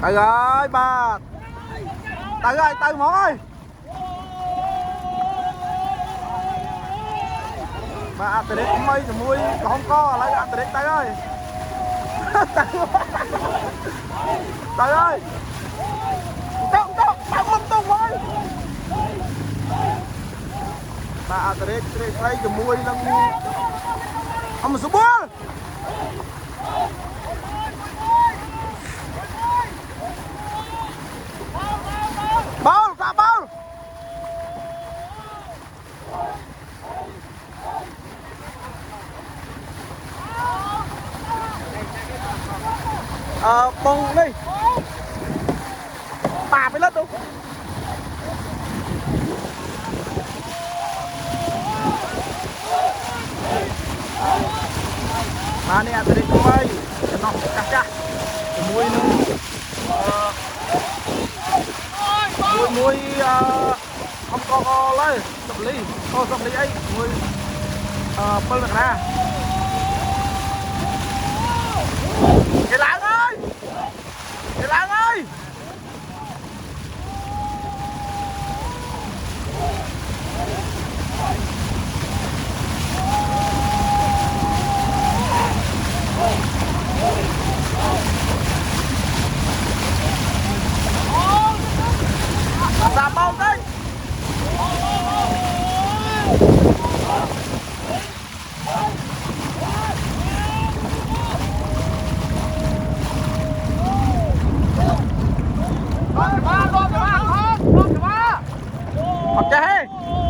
Từ ơi bà. Từ ơi, từ một ơi. Bà từ đấy cũng mây mùi không có lấy từ đấy từ ơi. Từ ơi. Tung bắn lung tung ơi. Bà từ đấy lấy cái mùi lắm. Ông số 4. Bao, cả bao. Bông đi. Bà phải lên đâu. Mà nè từ đây cũng ơi. Nó cắt cha. Mùi nó mùi không có lấy sập ly ấy mùi bơi mặt ra cái láng ơi giảm bao đây.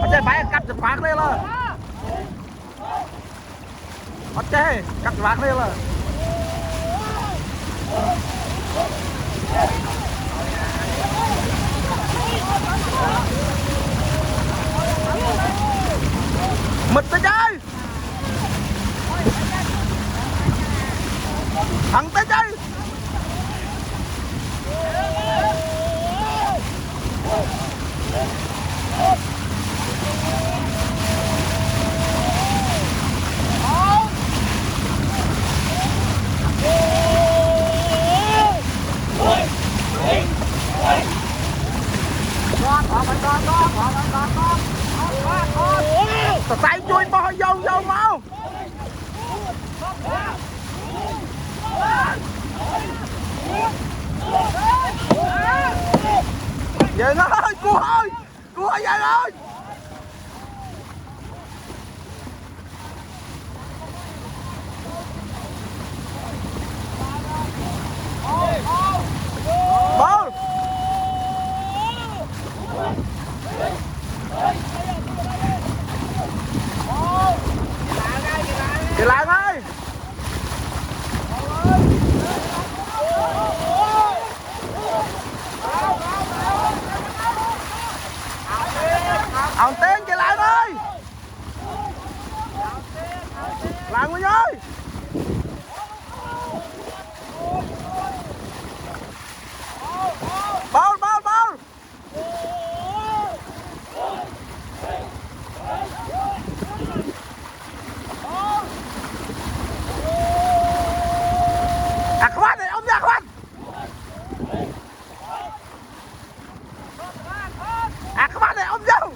Ở trên phải cắt chụp phát lên rồi. Ở trên cắt chụp phát lên rồi. Mịt tới chơi. Thằng tới chơi. Tay chui bò vô mau. Dừng ơi, cua ơi dừng ơi. Ball. Kỳ Lan ơi. Ông Tiến Kỳ Lan ơi. Lan Nguyên ơi. Ball. Khoan này ông ra khoan. Khoan này ông vô.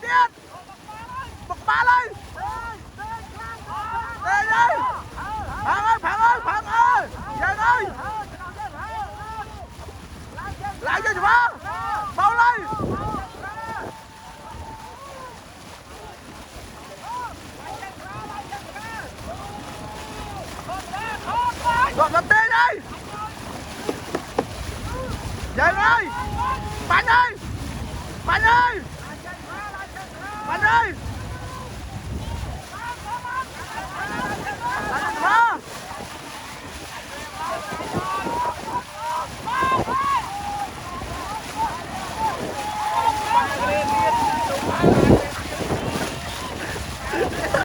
tiết bật ba lên đây đây Phẳng ơi Giang ơi lại cho phá bao lên Gọn lập tên đi Giang ơi Bánh ơi Bánh ơi